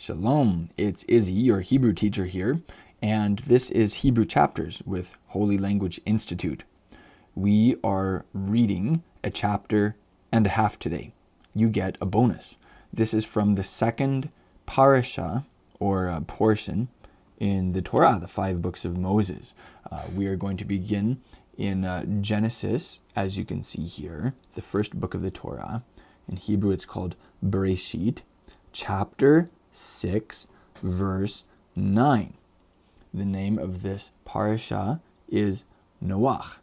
Shalom, it's Izzy, your Hebrew teacher here, and this is Hebrew Chapters with Holy Language Institute. We are reading a chapter and a half today. You get a bonus. This is from the second parasha, or portion, in the Torah, the 5 books of Moses. We are going to begin in Genesis, as you can see here, the first book of the Torah. In Hebrew, it's called Bereshit, chapter 6, verse 9. The name of this parasha is Noach,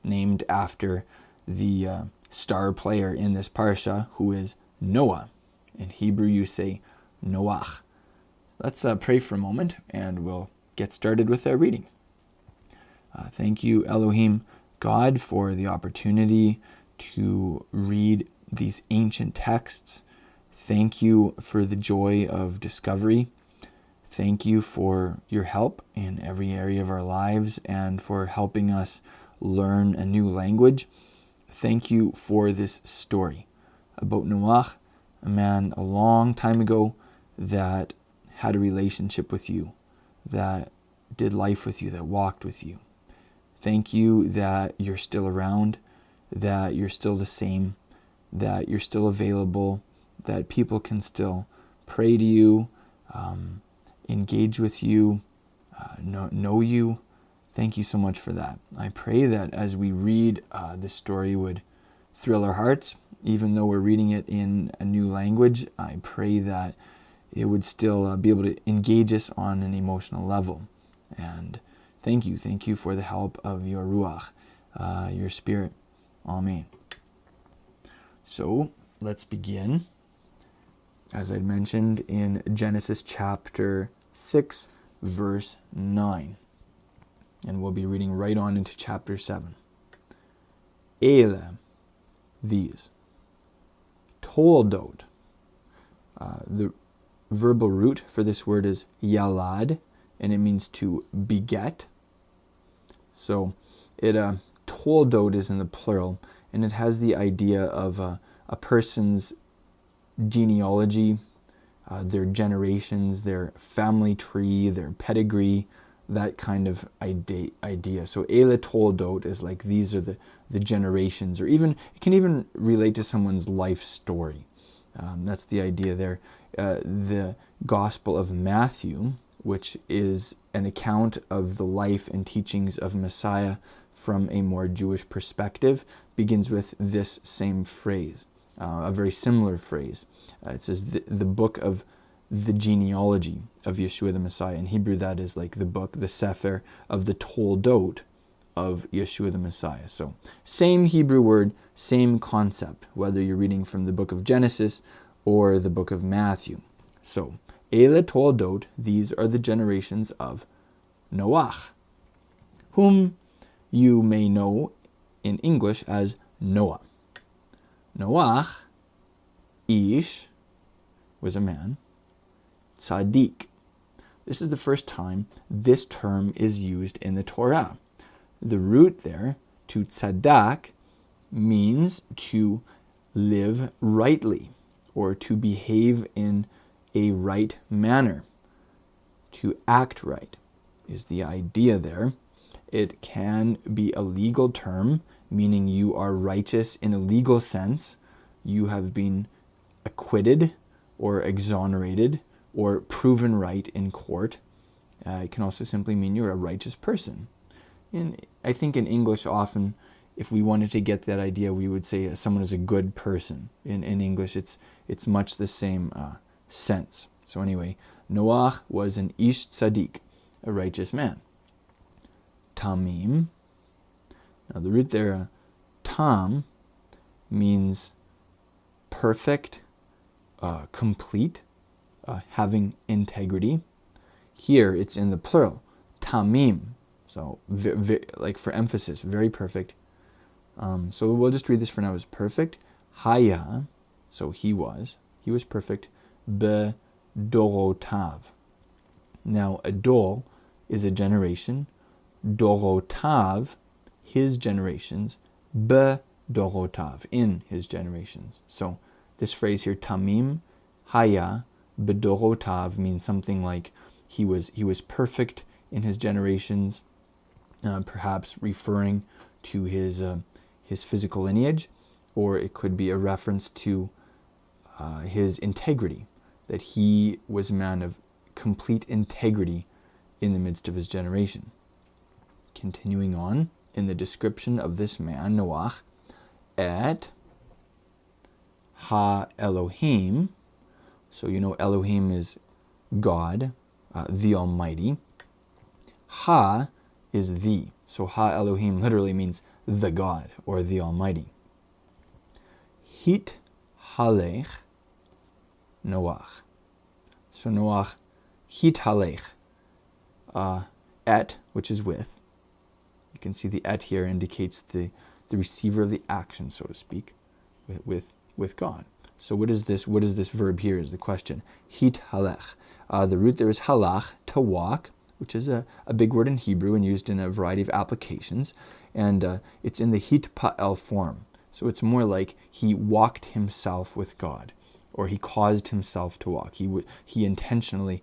named after the star player in this parasha, who is Noah. In Hebrew, you say Noach. Let's pray for a moment, and we'll get started with our reading. Thank you, Elohim, God, for the opportunity to read these ancient texts. Thank you for the joy of discovery. Thank you for your help in every area of our lives and for helping us learn a new language. Thank you for this story about Noach, a man a long time ago that had a relationship with you, that did life with you, that walked with you. Thank you that you're still around, that you're still the same, that you're still available, that people can still pray to you, engage with you, know you. Thank you so much for that. I pray that as we read, this story would thrill our hearts, even though we're reading it in a new language. I pray that it would still be able to engage us on an emotional level. And thank you for the help of your Ruach, your Spirit. Amen. So let's begin. As I mentioned, in Genesis chapter 6, verse 9. And we'll be reading right on into chapter 7. Ele, these. Toldot. The verbal root for this word is yalad, and it means to beget. So toldot is in the plural, and it has the idea of a person's genealogy, their generations, their family tree, their pedigree, that kind of idea. So Ele Toldot is like these are the generations, or even it can even relate to someone's life story. That's the idea there. The Gospel of Matthew, which is an account of the life and teachings of Messiah from a more Jewish perspective, begins with this same phrase. A very similar phrase. It says the book of the genealogy of Yeshua the Messiah. In Hebrew, that is like the book, the Sefer of the Toldot of Yeshua the Messiah. So same Hebrew word, same concept, whether you're reading from the book of Genesis or the book of Matthew. So Ele Toldot, these are the generations of Noach, whom you may know in English as Noah. Noach, Ish, was a man. Tzaddik. This is the first time this term is used in the Torah. The root there, to tzaddak, means to live rightly, or to behave in a right manner. To act right is the idea there. It can be a legal term, meaning you are righteous in a legal sense. You have been acquitted or exonerated or proven right in court. It can also simply mean you're a righteous person. I think in English often, if we wanted to get that idea, we would say someone is a good person. In English, it's much the same sense. So anyway, Noach was an Ish Tzaddik, a righteous man. Tamim. Now the root there, tam, means perfect, complete, having integrity. Here it's in the plural, tamim. So like for emphasis, very perfect. So we'll just read this for now as perfect. Haya, so he was perfect. Be dorotav. Now a dor is a generation. Dorotav, his generations. Be dorotav, in his generations. So this phrase here, tamim, haya, Bedorotav means something like he was perfect in his generations, perhaps referring to his physical lineage, or it could be a reference to his integrity, that he was a man of complete integrity in the midst of his generation. Continuing on in the description of this man, Noach, et ha-Elohim, so you know Elohim is God, the Almighty. Ha is the, so ha-Elohim literally means the God, or the Almighty. Hit halech Noach. So Noach, hit halech, et, which is with. You can see the et here indicates the receiver of the action, so to speak, with God. So what is this verb here is the question. Hit halech. The root there is halach, to walk, which is a big word in Hebrew and used in a variety of applications. And it's in the hit pa'el form. So it's more like he walked himself with God, or he caused himself to walk. He intentionally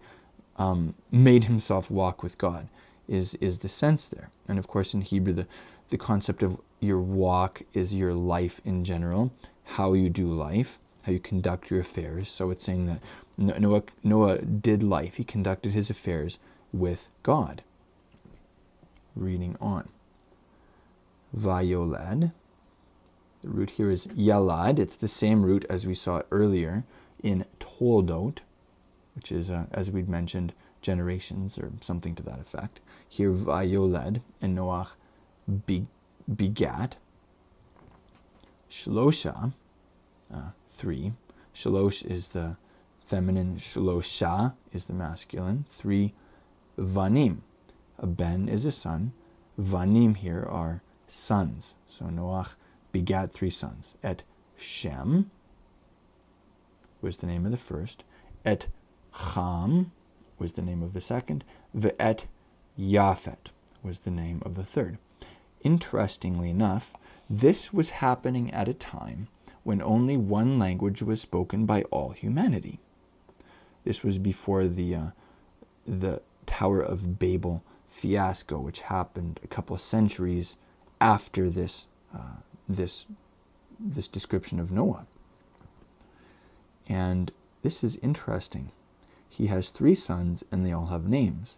made himself walk with God, is the sense there. And of course in Hebrew, the concept of your walk is your life in general, how you do life, how you conduct your affairs. So it's saying that Noah did life. He conducted his affairs with God. Reading on. Vayolad. The root here is yalad. It's the same root as we saw earlier in toldot, which is, as we'd mentioned, generations or something to that effect. Here, vayolad, and Noach begat. Shlosha, 3. Shlosh is the feminine, shlosha is the masculine. 3 vanim. A ben is a son. Vanim here are sons. So Noach begat 3 sons. Et Shem was the name of the first. Et Cham was the name of the second. Ve'et Yafet was the name of the third. Interestingly enough, this was happening at a time when only one language was spoken by all humanity. This was before the Tower of Babel fiasco, which happened a couple of centuries after this description of Noah. And this is interesting. He has 3 sons, and they all have names.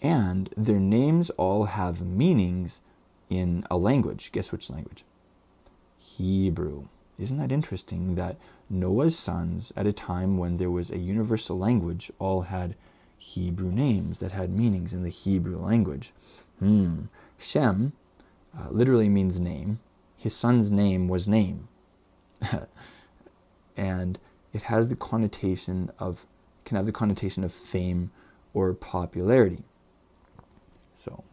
And their names all have meanings in a language. Guess which language? Hebrew. Isn't that interesting that Noah's sons, at a time when there was a universal language, all had Hebrew names that had meanings in the Hebrew language? Shem literally means name. His son's name was name. And it has the connotation of, can have the connotation of fame or popularity. So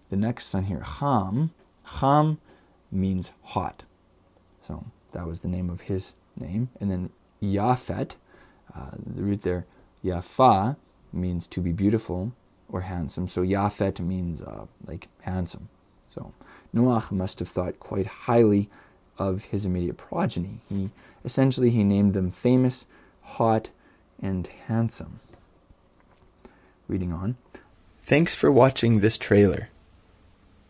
the next son here, Ham means hot. So that was the name of his name. And then Yafet, the root there, Yafa, means to be beautiful or handsome. So Yafet means like handsome. So Noach must have thought quite highly of his immediate progeny. He named them famous, hot, and handsome. Reading on. Thanks for watching this trailer.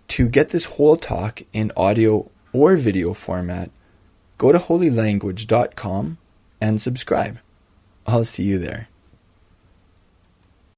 To get this whole talk in audio or video format, go to holylanguage.com and subscribe. I'll see you there.